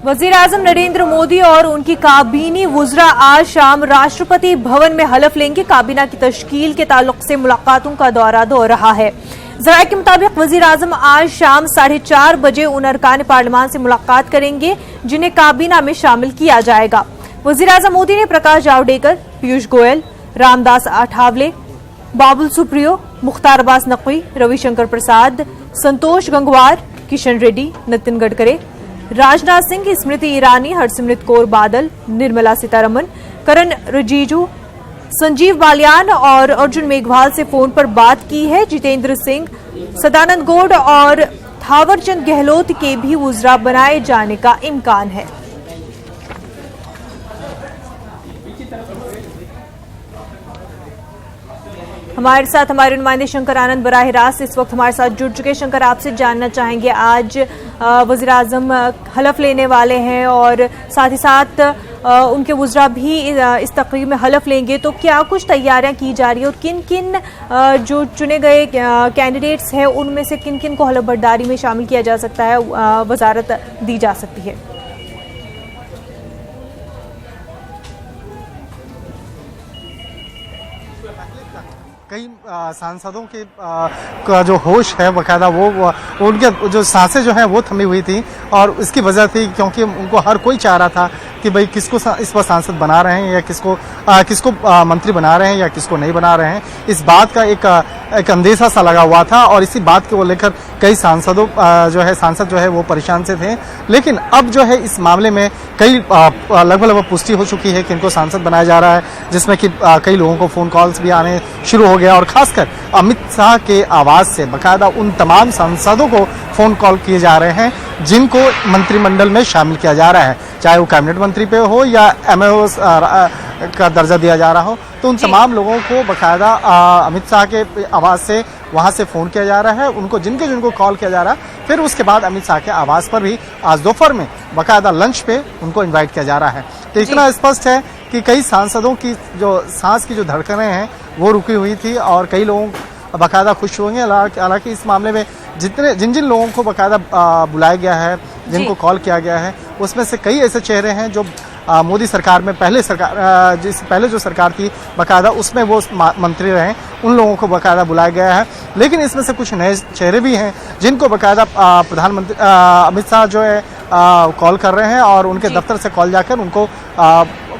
वजीर आजम नरेंद्र मोदी और उनकी काबीनी वुज़रा आज शाम राष्ट्रपति भवन में हलफ लेंगे। काबीना की तश्कील के ताल्लुक से मुलाकातों का दौरा हो रहा है। ज़राए के मुताबिक वजीर आजम आज शाम 4:30 बजे उन अरकान पार्लियामान से मुलाकात करेंगे जिन्हें काबीना में शामिल किया जाएगा। वजीर आजम मोदी ने प्रकाश जावड़ेकर, पीयूष गोयल, रामदास अठावले, बाबुल सुप्रियो, मुख्तार अब्बास नकवी, रविशंकर प्रसाद, संतोष गंगवार, किशन रेड्डी, नितिन गडकरी, राजनाथ सिंह, स्मृति ईरानी, हरसिमरत कौर बादल, निर्मला सीतारमण, करण रिजिजू, संजीव बालियान और अर्जुन मेघवाल से फोन पर बात की है। जितेंद्र सिंह, सदानंद गौड़ और थावरचंद गहलोत के भी वुज़रा बनाए जाने का इम्कान है। हमारे साथ हमारे नुमाइंदे शंकर आनंद बराह रास्त इस वक्त हमारे साथ जुड़ चुके। शंकर, आपसे जानना चाहेंगे, आज वज़ीर आज़म हलफ लेने वाले हैं और साथ ही साथ उनके वुज़रा भी इस तकरीब में हलफ लेंगे, तो क्या कुछ तैयारियां की जा रही है और किन किन जो चुने गए कैंडिडेट्स हैं उनमें से किन किन को हलफ बर्दारी में शामिल किया जा सकता है, वजारत दी जा सकती है? कई सांसदों के का जो होश है बकायदा वो उनके जो सांसें जो हैं वो थमी हुई थी और इसकी वजह थी क्योंकि उनको हर कोई चाह रहा था कि भाई किसको इस पर सांसद बना रहे हैं या किसको मंत्री बना रहे हैं या किसको नहीं बना रहे हैं। इस बात का एक अंदेशा सा लगा हुआ था और इसी बात को लेकर कई सांसद जो है वो परेशान से थे। लेकिन अब जो है इस मामले में कई लगभग पुष्टि हो चुकी है कि इनको सांसद बनाया जा रहा है, जिसमें कि कई लोगों को फोन कॉल्स भी आने शुरू हो गया और खासकर अमित शाह के आवाज से बकायदा उन तमाम सांसदों को फोन कॉल किए जा रहे हैं जिनको मंत्रिमंडल में शामिल किया जा रहा है, चाहे वो कैबिनेट मंत्री पे हो या एमओ का दर्जा दिया जा रहा हो। तो उन तमाम लोगों को बकायदा अमित शाह के आवाज से वहां से फोन किया जा रहा है, उनको जिनको कॉल किया जा रहा है। फिर उसके बाद अमित शाह के आवास पर भी आज दोपहर में बकायदा लंच पे उनको इन्वाइट किया जा रहा है। तो इतना स्पष्ट है कि कई सांसदों की जो सांस की जो धड़कनें हैं वो रुकी हुई थी और कई लोग बकायदा खुश होंगे। हालांकि इस मामले में जिन लोगों को बकायदा बुलाया गया है, जिनको कॉल किया गया है, उसमें से कई ऐसे चेहरे हैं जो मोदी सरकार में पहले जो सरकार थी बकायदा उसमें वो मंत्री रहे, उन लोगों को बकायदा बुलाया गया है। लेकिन इसमें से कुछ नए चेहरे भी हैं जिनको बकायदा प्रधानमंत्री अमित शाह जो है कॉल कर रहे हैं और उनके दफ्तर से कॉल जाकर उनको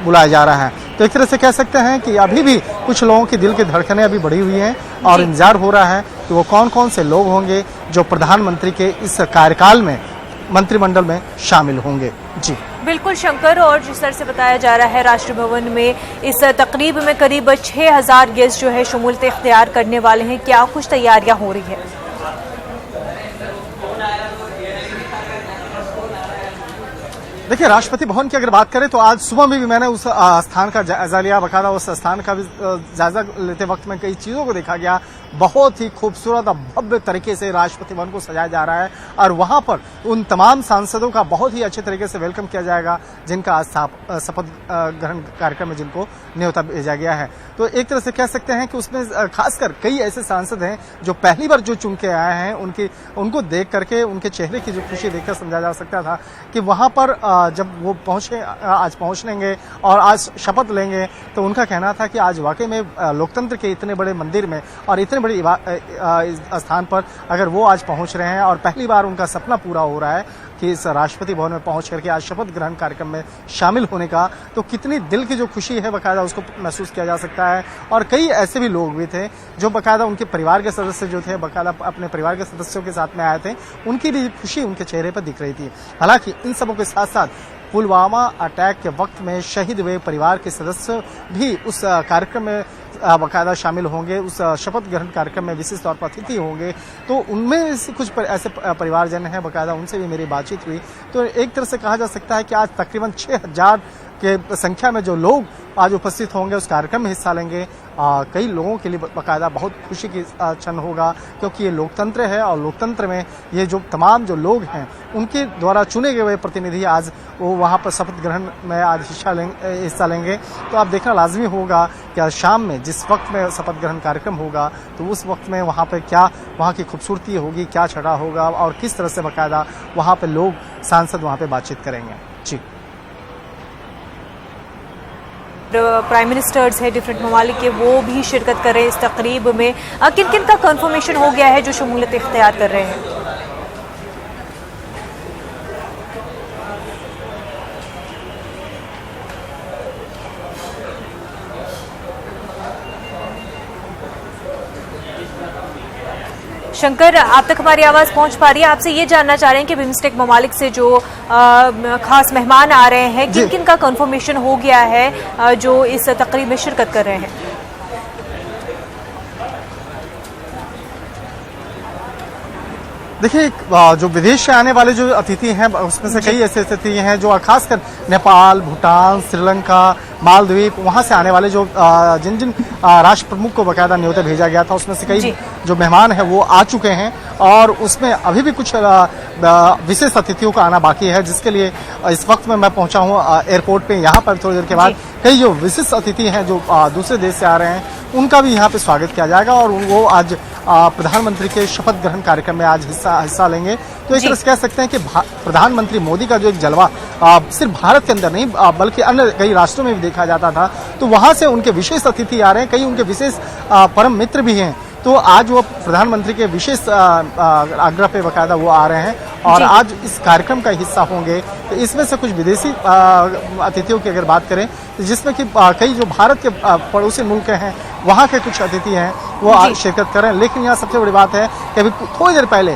बुलाया जा रहा है। तो एक तरह से कह सकते हैं कि अभी भी कुछ लोगों की दिल की धड़कनें अभी बढ़ी हुई हैं और इंतजार हो रहा है कि वो कौन कौन से लोग होंगे जो प्रधानमंत्री के इस कार्यकाल में मंत्रिमंडल में शामिल होंगे। जी बिल्कुल शंकर, और जिस तरह से बताया जा रहा है राष्ट्र भवन में इस तकरीब में करीब 6000 गेस्ट जो है शमूलियत इख्तियार करने वाले हैं। क्या कुछ तैयारियां हो रही है? देखिए, राष्ट्रपति भवन की अगर बात करें तो आज सुबह में भी मैंने उस स्थान का जायजा लिया। बकायदा उस स्थान का भी जायजा लेते वक्त में कई चीजों को देखा गया। बहुत ही खूबसूरत और भव्य तरीके से राष्ट्रपति भवन को सजाया जा रहा है और वहां पर उन तमाम सांसदों का बहुत ही अच्छे तरीके से वेलकम किया जाएगा जिनका आज शपथ ग्रहण कार्यक्रम में जिनको न्योता भेजा गया है। तो एक तरह से कह सकते हैं कि उसमें खासकर कई ऐसे सांसद हैं जो पहली बार जो चुन के आए हैं, उनको देख करके उनके चेहरे की जो खुशी देखकर समझा जा सकता था कि वहां पर जब वो आज पहुंचेंगे और आज शपथ लेंगे तो उनका कहना था कि आज वाकई में लोकतंत्र के इतने बड़े मंदिर में और इतने बड़े स्थान पर अगर वो आज पहुंच रहे हैं और पहली बार उनका सपना पूरा हो रहा है कि इस राष्ट्रपति भवन में पहुंच करके आज शपथ ग्रहण कार्यक्रम में शामिल होने का, तो कितनी दिल की जो खुशी है बकायदा उसको महसूस किया जा सकता है। और कई ऐसे भी लोग भी थे जो बकायदा उनके परिवार के सदस्य जो थे बकायदा अपने परिवार के सदस्यों के साथ में आए थे, उनकी भी खुशी उनके चेहरे पर दिख रही थी। हालांकि इन सबों के साथ साथ पुलवामा अटैक के वक्त में शहीद हुए परिवार के सदस्य भी उस कार्यक्रम में बकायदा शामिल होंगे, उस शपथ ग्रहण कार्यक्रम में विशेष तौर पर अतिथि होंगे। तो उनमें से कुछ ऐसे परिवारजन हैं बकायदा, उनसे भी मेरी बातचीत हुई। तो एक तरह से कहा जा सकता है कि आज तकरीबन 6000 के संख्या में जो लोग आज उपस्थित होंगे उस कार्यक्रम में हिस्सा लेंगे कई लोगों के लिए बाकायदा बहुत खुशी की क्षण होगा, क्योंकि ये लोकतंत्र है और लोकतंत्र में ये जो तमाम जो लोग हैं उनके द्वारा चुने गए प्रतिनिधि आज वो वहाँ पर शपथ ग्रहण में आज हिस्सा लेंगे। तो आप देखना लाजमी होगा कि आज शाम में जिस वक्त में शपथ ग्रहण कार्यक्रम होगा तो उस वक्त में वहाँ पर क्या वहाँ की खूबसूरती होगी, क्या छटा होगा और किस तरह से बाकायदा वहाँ पर लोग सांसद वहाँ पर बातचीत करेंगे। जी, प्राइम मिनिस्टर्स है डिफरेंट ममालिक के, वो भी शिरकत कर रहे हैं इस तकरीब में। किन किन का कंफर्मेशन हो गया है जो शमूलियत इख्तियार कर रहे हैं? शंकर, आप तक हमारी आवाज़ पहुंच पा रही है? आपसे ये जानना चाह रहे हैं कि बिम्स्टेक ममालिक से जो खास मेहमान आ रहे हैं, किन किन का कंफर्मेशन हो गया है जो इस तकरीब में शिरकत कर रहे हैं? देखिए, जो विदेश से आने वाले जो अतिथि हैं उसमें से कई ऐसे अतिथि हैं जो खासकर नेपाल, भूटान, श्रीलंका, मालदीव, वहाँ से आने वाले जो जिन जिन राष्ट्र प्रमुख को बाकायदा न्योता भेजा गया था उसमें से कई जो मेहमान हैं वो आ चुके हैं और उसमें अभी भी कुछ विशेष अतिथियों का आना बाकी है, जिसके लिए इस वक्त में मैं पहुंचा हूं एयरपोर्ट पे। यहाँ पर थोड़ी देर के बाद कई जो विशेष अतिथि हैं जो दूसरे देश से आ रहे हैं उनका भी यहाँ पे स्वागत किया जाएगा और वो आज प्रधानमंत्री के शपथ ग्रहण कार्यक्रम में आज हिस्सा लेंगे। तो एक तरह से कह सकते हैं कि प्रधानमंत्री मोदी का जो एक जलवा सिर्फ भारत के अंदर नहीं बल्कि अन्य कई राष्ट्रों में भी देखा जाता था, तो वहां से उनके विशेष अतिथि आ रहे हैं, कई उनके विशेष परम मित्र भी हैं। तो आज वो प्रधानमंत्री के विशेष आग्रह पे बाकायदा वो आ रहे हैं और आज इस कार्यक्रम का हिस्सा होंगे। तो इसमें से कुछ विदेशी अतिथियों की अगर बात करें तो जिसमें कि कई जो भारत के पड़ोसी मुल्क हैं वहाँ के कुछ अतिथि हैं वो आज शिरकत कर रहे हैं। लेकिन यहाँ सबसे बड़ी बात है कि अभी थोड़ी देर पहले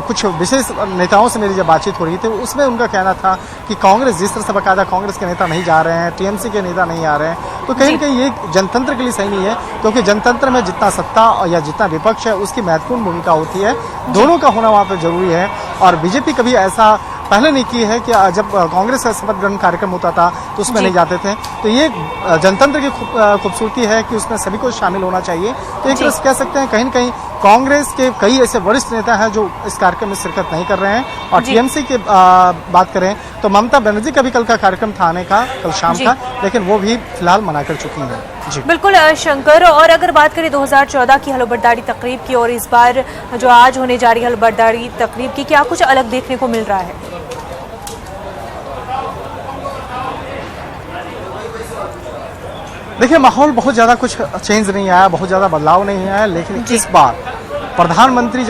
कुछ विशेष नेताओं से मेरी जब बातचीत हो रही थी उसमें उनका कहना था कि कांग्रेस जिस तरह से बाकायदा कांग्रेस के नेता नहीं जा रहे हैं, टीएमसी के नेता नहीं आ रहे हैं, तो कहीं ना कहीं ये जनतंत्र के लिए सही नहीं है, क्योंकि जनतंत्र में जितना सत्ता या जितना विपक्ष है उसकी महत्वपूर्ण भूमिका होती है, दोनों का होना वहाँ पर जरूरी है। और बीजेपी कभी ऐसा पहले नहीं की है कि जब कांग्रेस का शपथ ग्रहण कार्यक्रम होता था तो उसमें नहीं जाते थे। तो ये जनतंत्र की खूबसूरती है कि उसमें सभी को शामिल होना चाहिए। तो एक तरह से कह सकते हैं कहीं न कहीं कांग्रेस के कई ऐसे वरिष्ठ नेता हैं जो इस कार्यक्रम में शिरकत नहीं कर रहे हैं। और टीएमसी की बात करें तो ममता बनर्जी का भी कल का कार्यक्रम था आने का, कल शाम का, लेकिन वो भी फिलहाल मना कर चुकी हैं। जी बिल्कुल शंकर, और अगर बात करें 2014 की हलबर्दारी तकरीब की और इस बार जो आज होने जा रही हलबर्दारी तकरीब की, क्या कुछ अलग देखने को मिल रहा है? देखिए, माहौल बहुत ज़्यादा कुछ चेंज नहीं आया, बहुत ज़्यादा बदलाव नहीं आया, लेकिन इस बार प्रधानमंत्री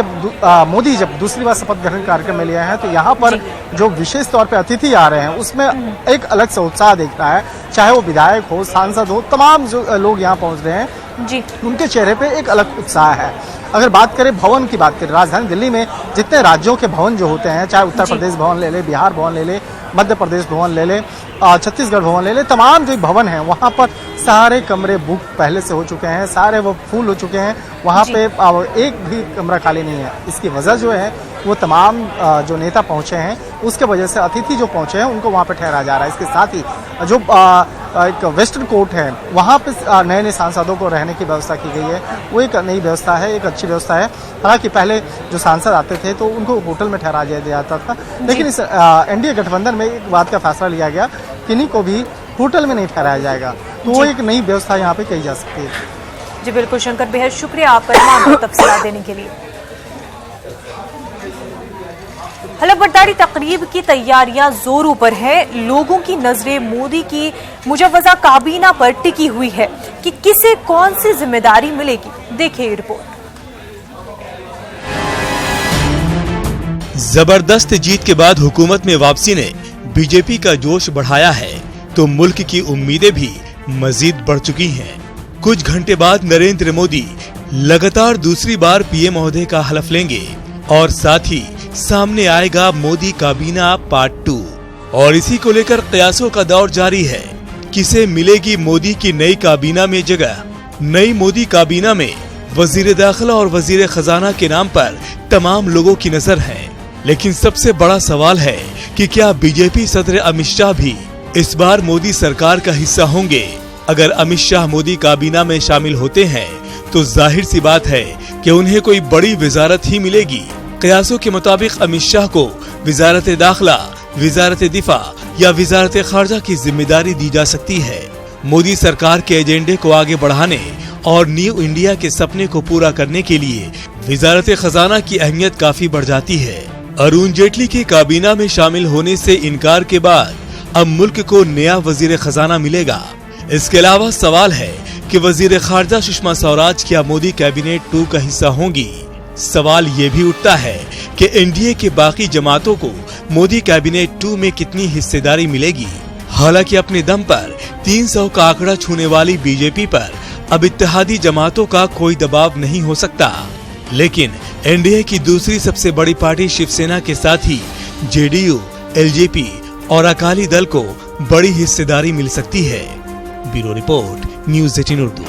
मोदी जब दूसरी बार शपथ ग्रहण कार्यक्रम में लिया है तो यहाँ पर जो विशेष तौर पे अतिथि आ रहे हैं उसमें एक अलग सा उत्साह दिख रहा है, चाहे वो विधायक हो, सांसद हो, तमाम जो लोग यहाँ पहुँच रहे हैं जी, उनके चेहरे पे एक अलग उत्साह है। अगर बात करें भवन की बात करें, राजधानी दिल्ली में जितने राज्यों के भवन जो होते हैं, चाहे उत्तर प्रदेश भवन ले ले, बिहार भवन ले ले, मध्य प्रदेश भवन ले ले, छत्तीसगढ़ भवन ले ले, तमाम जो भवन हैं वहाँ पर सारे कमरे बुक पहले से हो चुके हैं, सारे वो फुल हो चुके हैं, वहाँ पे एक भी कमरा खाली नहीं है। इसकी वजह जो है वो तमाम जो नेता पहुँचे हैं उसके वजह से अतिथि जो पहुँचे हैं उनको वहाँ पे ठहराया जा रहा है। इसके साथ ही जो एक वेस्टर्न कोर्ट है वहाँ पे नए नए सांसदों को रहने की व्यवस्था की गई है, वो एक नई व्यवस्था है, एक अच्छी व्यवस्था है। हालांकि पहले जो सांसद आते थे तो उनको होटल में ठहरा दिया जाता था, लेकिन इस एनडीए गठबंधन में एक बात का फैसला लिया गया कि इन्हीं को भी होटल में नहीं ठहराया जाएगा, तो वो एक नई व्यवस्था यहाँ पे की जा सकती है। जी बिल्कुल शंकर, बेहद शुक्रिया आपका तमाम तफसीलात देने के लिए। हलबर्दारी तकरीब की तैयारियां जोरों पर है, लोगों की नजरें मोदी की मुजव्वजा काबीना पर टिकी हुई है कि किसे कौन सी जिम्मेदारी मिलेगी। देखिए ये रिपोर्ट। जबरदस्त जीत के बाद हुकूमत में वापसी ने बीजेपी का जोश बढ़ाया है तो मुल्क की उम्मीदें भी मजीद बढ़ चुकी हैं। कुछ घंटे बाद नरेंद्र मोदी लगातार दूसरी बार पीएम ओहदे का हलफ लेंगे और साथ ही सामने आएगा मोदी काबीना पार्ट 2। और इसी को लेकर कयासों का दौर जारी है, किसे मिलेगी मोदी की नई काबीना में जगह। नई मोदी काबीना में वजीर दाखिला और वजीर खजाना के नाम पर तमाम लोगों की नजर है, लेकिन सबसे बड़ा सवाल है कि क्या बीजेपी सदर अमित शाह भी इस बार मोदी सरकार का हिस्सा होंगे अगर अमित शाह मोदी काबीना में शामिल होते हैं तो जाहिर सी बात है कि उन्हें कोई बड़ी विजारत ही मिलेगी। कयासों के मुताबिक अमित शाह को विजारत दाखिला, विजारत दिफा या विजारत खारजा की जिम्मेदारी दी जा सकती है। मोदी सरकार के एजेंडे को आगे बढ़ाने और न्यू इंडिया के सपने को पूरा करने के लिए विजारत खजाना की अहमियत काफी बढ़ जाती है। अरुण जेटली के काबीना में शामिल होने से इनकार के बाद अब मुल्क को नया वजीर खजाना मिलेगा। इसके अलावा सवाल है कि वजीर खारजा सुषमा स्वराज क्या मोदी कैबिनेट 2 का हिस्सा होंगी। सवाल ये भी उठता है कि एनडीए के बाकी जमातों को मोदी कैबिनेट 2 में कितनी हिस्सेदारी मिलेगी। हालांकि अपने दम पर 300 का आंकड़ा छूने वाली बीजेपी पर अब इत्तेहादी जमातों का कोई दबाव नहीं हो सकता, लेकिन एनडीए की दूसरी सबसे बड़ी पार्टी शिवसेना के साथ ही जेडीयू, एलजेपी और अकाली दल को बड़ी हिस्सेदारी मिल सकती है। Bureau report, news 18 Urdu.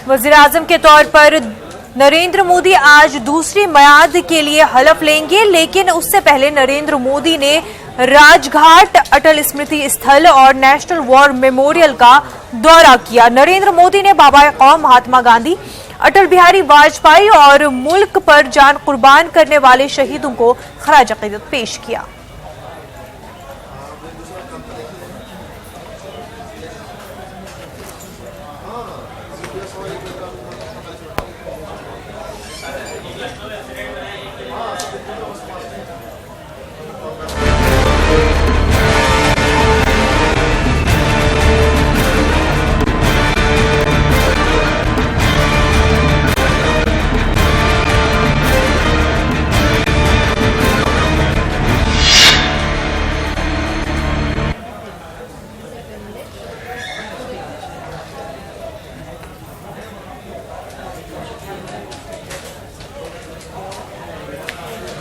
वजीर आजम के तौर पर नरेंद्र मोदी आज दूसरी मियाद के लिए हलफ लेंगे, लेकिन उससे पहले नरेंद्र मोदी ने राजघाट, अटल स्मृति स्थल और नेशनल वॉर मेमोरियल का दौरा किया। नरेंद्र मोदी ने बाबा कौम महात्मा गांधी, अटल बिहारी वाजपेयी और मुल्क पर जान कुर्बान करने वाले शहीदों को खराज अकीदत पेश किया।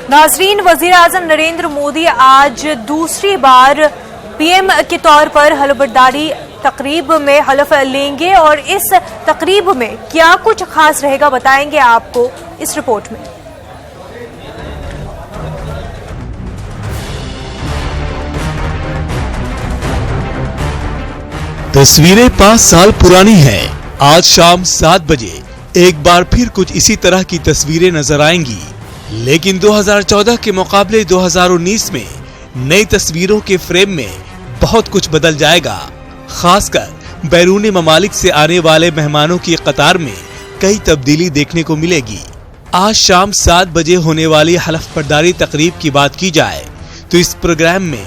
नाजरीन, वजीर आजम नरेंद्र मोदी आज दूसरी बार पीएम के तौर पर हलफबरदारी तकरीब में हलफ लेंगे और इस तकरीब में क्या कुछ खास रहेगा बताएंगे आपको इस रिपोर्ट में। तस्वीरें 5 साल पुरानी हैं। आज शाम 7 बजे एक बार फिर कुछ इसी तरह की तस्वीरें नजर आएंगी, लेकिन 2014 के मुकाबले 2019 में नई तस्वीरों के फ्रेम में बहुत कुछ बदल जाएगा। खासकर बैरूनी ममालिक से आने वाले मेहमानों की कतार में कई तब्दीली देखने को मिलेगी। आज शाम 7 बजे होने वाली हलफ बर्दारी तकरीब की बात की जाए तो इस प्रोग्राम में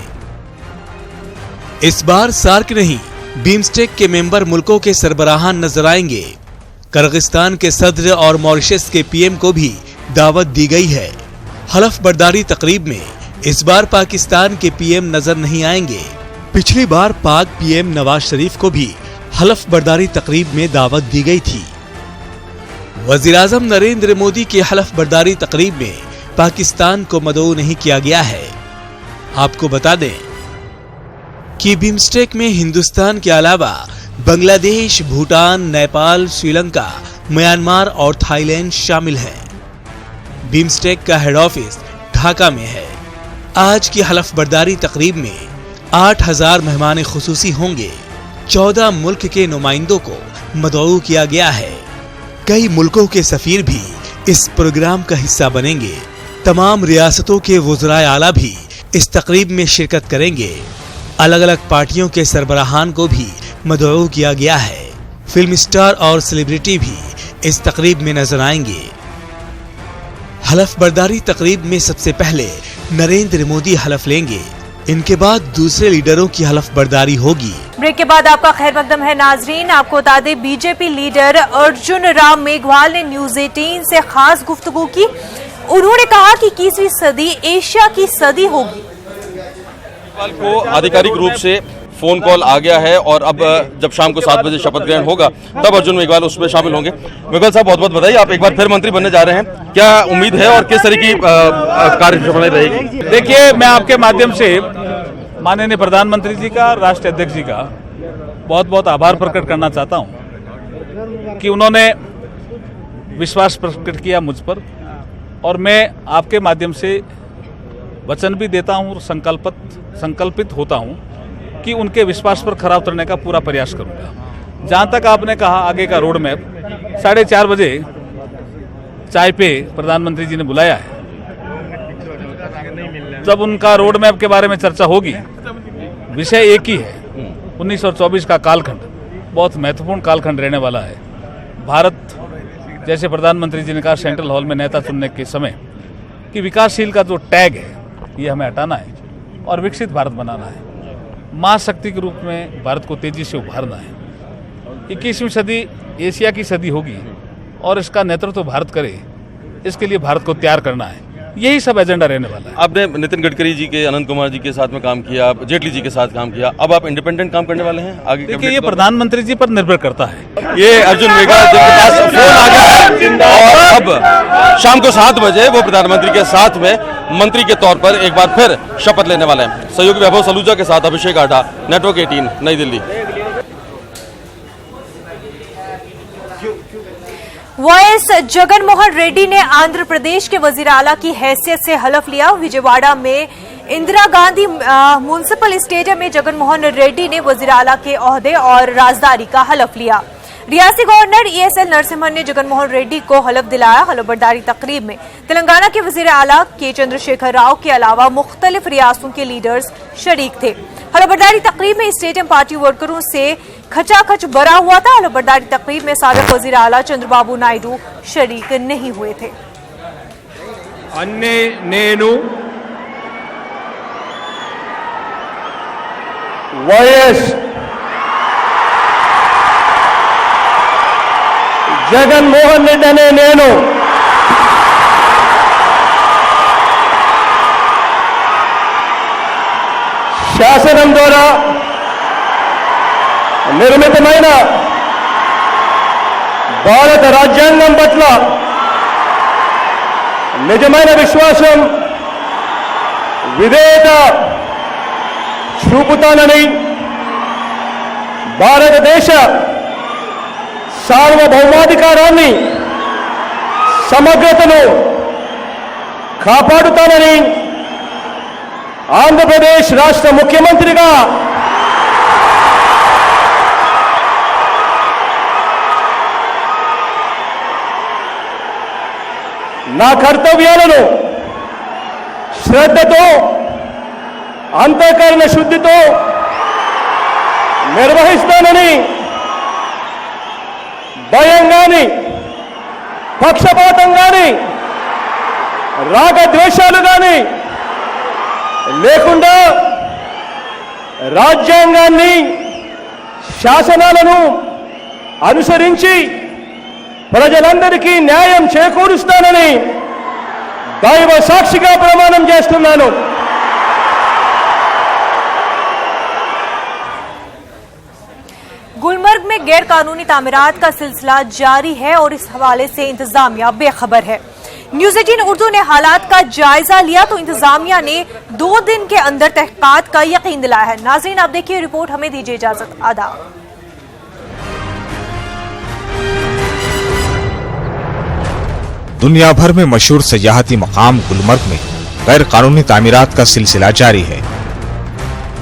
इस बार सार्क नहीं, बिम्स्टेक के मेंबर मुल्कों के सरबराहान नजर आएंगे। किर्गिस्तान के सदर और मॉरिशस के पीएम को भी दावत दी गई है। हलफ बर्दारी तकरीब में इस बार पाकिस्तान के पीएम नजर नहीं आएंगे। पिछली बार पाक पीएम नवाज शरीफ को भी हलफ बर्दारी तकरीब में दावत दी गई थी। वजीर आजम नरेंद्र मोदी के हलफ बर्दारी तकरीब में पाकिस्तान को मदऊ नहीं किया गया है। आपको बता दें कि बिम्स्टेक में हिंदुस्तान के अलावा बांग्लादेश, भूटान, नेपाल, श्रीलंका, म्यांमार और थाईलैंड शामिल हैं। बिम्स्टेक का हेड ऑफिस ढाका में है। आज की हलफ बर्दारी तकरीब में 8000 मेहमान खुसूसी होंगे। 14 मुल्क के नुमाइंदों को मदऊ किया गया है। कई मुल्कों के सफीर भी इस प्रोग्राम का हिस्सा बनेंगे। तमाम रियासतों के वज़राए आला भी इस तकरीब में शिरकत करेंगे। अलग अलग पार्टियों के सरबराहान को भी मदऊ किया गया है। फिल्म स्टार और सेलिब्रिटी भी इस तकरीब में नजर आएंगे। हलफ बर्दारी तकरीब में सबसे पहले नरेंद्र मोदी हलफ लेंगे। इनके बाद दूसरे लीडरों की हलफ बर्दारी होगी। ब्रेक के बाद आपका खैर मकदम है नाजरीन। आपको बता दें, बीजेपी लीडर अर्जुन राम मेघवाल ने न्यूज 18 से खास गुफ्तगू की। उन्होंने कहा कि 21वीं सदी एशिया की सदी होगी। को आधिकारिक रूप से फोन कॉल आ गया है और अब जब शाम को 7 बजे शपथ ग्रहण होगा तब अर्जुन मेघवाल उसमें शामिल होंगे। मेघवाल साहब, बहुत बहुत बधाई, आप एक बार फिर मंत्री बनने जा रहे हैं, क्या उम्मीद है और किस तरह की कार्यप्रणाली रहेगी? देखिए, मैं आपके माध्यम से माननीय प्रधानमंत्री जी का, राष्ट्रीय अध्यक्ष जी का बहुत बहुत आभार प्रकट करना चाहता हूं कि उन्होंने विश्वास प्रकट किया मुझ पर, और मैं आपके माध्यम से वचन भी देता हूं और संकल्पित होता हूं कि उनके विश्वास पर खरा उतरने का पूरा प्रयास करूंगा। जहां तक आपने कहा आगे का रोड मैप, 4:30 बजे चाय पे प्रधानमंत्री जी ने बुलाया है। जब उनका रोड मैप के बारे में चर्चा होगी, विषय एक ही है, 1924 का कालखंड बहुत महत्वपूर्ण कालखंड रहने वाला है। भारत, जैसे प्रधानमंत्री जी ने कहा सेंट्रल हॉल में नेता चुनने के समय, कि विकासशील का जो टैग है ये हमें हटाना है और विकसित भारत बनाना है, महाशक्ति के रूप में भारत को तेजी से उभारना है। 21वीं सदी एशिया की सदी होगी और इसका नेतृत्व भारत करे, इसके लिए भारत को तैयार करना है, यही सब एजेंडा रहने वाला है। आपने नितिन गडकरी जी के, अनंत कुमार जी के साथ में काम किया, जेटली जी के साथ काम किया, अब आप इंडिपेंडेंट काम करने वाले हैं आगे? देखिए, ये प्रधानमंत्री जी पर निर्भर करता है। ये अर्जुन मेघवाल जिनके पास फोन आ गया है और अब शाम को 7 बजे वो प्रधानमंत्री के साथ में मंत्री के तौर पर एक बार फिर शपथ लेने वाले हैं। सहयोगी वैभव सलूजा के साथ अभिषेक आढ़ा, नेटवर्क 18, नई दिल्ली। वाईएस जगन मोहन रेड्डी ने आंध्र प्रदेश के वजीर आला की हैसियत से हलफ लिया। विजयवाड़ा में इंदिरा गांधी म्युनिसिपल स्टेडियम में जगन मोहन रेड्डी ने वजीर आला के ओहदे और राजदारी का हलफ लिया। रियासी गवर्नर ESL नरसिम्हन ने जगन मोहन रेड्डी को हलफ दिलाया। हलफबरदारी तकरीब में तेलंगाना के वजीर आला के चंद्रशेखर राव के अलावा मुख्तलिफ रियासतों के लीडर्स शरीक थे। हलफबरदारी तकरीब में स्टेडियम पार्टी वर्करों से खचाखच भरा हुआ था। हलफबरदारी तकरीब में साबिक वजीर आला चंद्रबाबू नायडू शरीक नहीं हुए थे। నేను వైఎస్ జగన్మోహన్ రెడ్డి అనే నేను శాసనం ద్వారా నిర్మితమైన భారత రాజ్యాంగం పట్ల నిజమైన విశ్వాసం, విధేయత చూపుతానని, భారతదేశ సార్వభౌమాధికారాన్ని, సమగ్రతను కాపాడుతానని ఆంధ్రప్రదేశ్ రాష్ట్ర ముఖ్యమంత్రిగా నా కర్తవ్యాలను శ్రద్ధతో, అంతఃకరణ శుద్ధితో నిర్వహిస్తానని, భయం గాని, పక్షపాతం గాని, రాగద్వేషాలు గాని లేకుండా రాజ్యాంగాన్ని, శాసనాలను అనుసరించి ప్రజలందరికీ న్యాయం చేకూరుస్తానని దైవ సాక్షిగా ప్రమాణం చేస్తున్నాను। गुलमर्ग में गैर कानूनी तामीरात का सिलसिला जारी है और इस हवाले से इंतजामिया बेखबर है। न्यूज 18 उर्दू ने हालात का जायजा लिया तो इंतजामिया ने 2 दिन के अंदर तहकीकात का यकीन दिलाया है। नाज़रीन, आप देखिए रिपोर्ट, हमें दीजिए इजाजत, आदाब। दुनिया भर में मशहूर सयाहती मकाम गुलमर्ग में गैर कानूनी तामीरात का सिलसिला जारी है।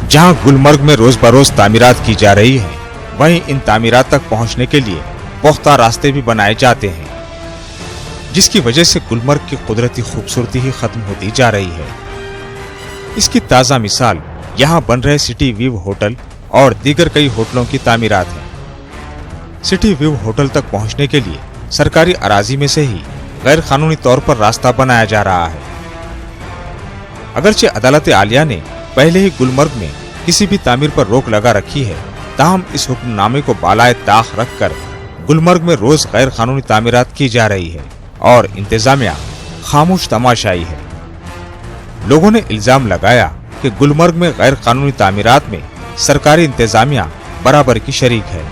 जहां गुलमर्ग में रोज बरोज तामीरात की जा रही है, वहीं इन तामीरात तक पहुंचने के लिए पुख्ता रास्ते भी बनाए जाते हैं, जिसकी वजह से गुलमर्ग की कुदरती खूबसूरती ही खत्म होती जा रही है। इसकी ताज़ा मिसाल यहाँ बन रहे सिटी व्यू होटल और दीगर कई होटलों की तामीरात है। सिटी व्यू होटल तक पहुंचने के लिए सरकारी अराजी में से ही गैर कानूनी तौर पर रास्ता बनाया जा रहा है। अगरचे अदालत आलिया ने पहले ही गुलमर्ग में किसी भी तामीर पर रोक लगा रखी है, ताहम इस हुक्मनामे को बालाए ताख रखकर गुलमर्ग में रोज गैर कानूनी तामीरात की जा रही है और इंतजामिया खामोश तमाशाई है। लोगों ने इल्जाम लगाया कि गुलमर्ग में गैर कानूनी तामीरात में सरकारी इंतजामिया बराबर की शरीक है।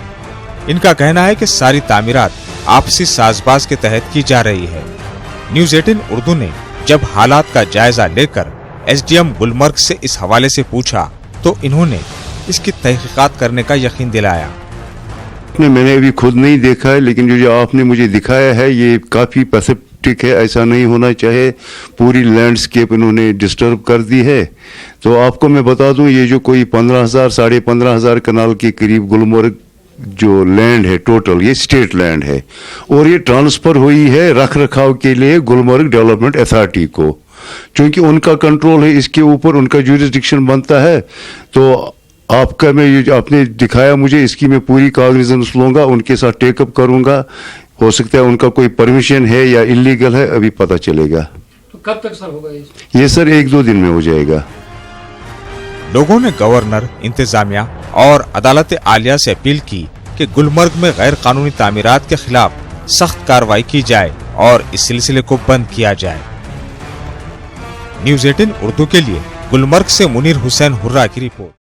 इनका कहना है कि सारी तामीरात आपसी साजबाज के तहत की जा रही है। न्यूज़ 18 उर्दू ने जब हालात का जायजा लेकर एसडीएम गुलमर्ग से इस हवाले से पूछा तो इन्होंने इसकी तहकीकात करने का यकीन दिलाया। मैंने अभी खुद नहीं देखा है, लेकिन जो आपने मुझे दिखाया है ये काफ़ी पैसिफिक है। ऐसा नहीं होना चाहिए, पूरी लैंडस्केप इन्होंने डिस्टर्ब कर दी है। तो आपको मैं बता दूं, ये जो कोई 15,000 साढ़े 15,000 कनाल के करीब गुलमर्ग जो लैंड है टोटल, ये स्टेट लैंड है और ये ट्रांसफ़र हुई है रख रखाव के लिए गुलमर्ग डेवलपमेंट अथॉरिटी को, क्योंकि उनका कंट्रोल है इसके ऊपर, उनका जुरिस्डिक्शन बनता है। तो आपका मैं ये जो आपने दिखाया मुझे, इसकी मैं पूरी कॉग्निजेंस लूंगा, उनके साथ टेकअप करूंगा। हो सकता है उनका कोई परमिशन है या इलीगल है, अभी पता चलेगा। तो कब तक सर होगा ये सर 1-2 दिन में हो जाएगा। लोगों ने गवर्नर, इंतजामिया और अदालत आलिया से अपील की कि गुलमर्ग में गैर कानूनी तामीरात के खिलाफ सख्त कार्रवाई की जाए और इस सिलसिले को बंद किया जाए। न्यूज़ 18 उर्दू के लिए गुलमर्ग से मुनीर हुसैन हुर्रा की रिपोर्ट।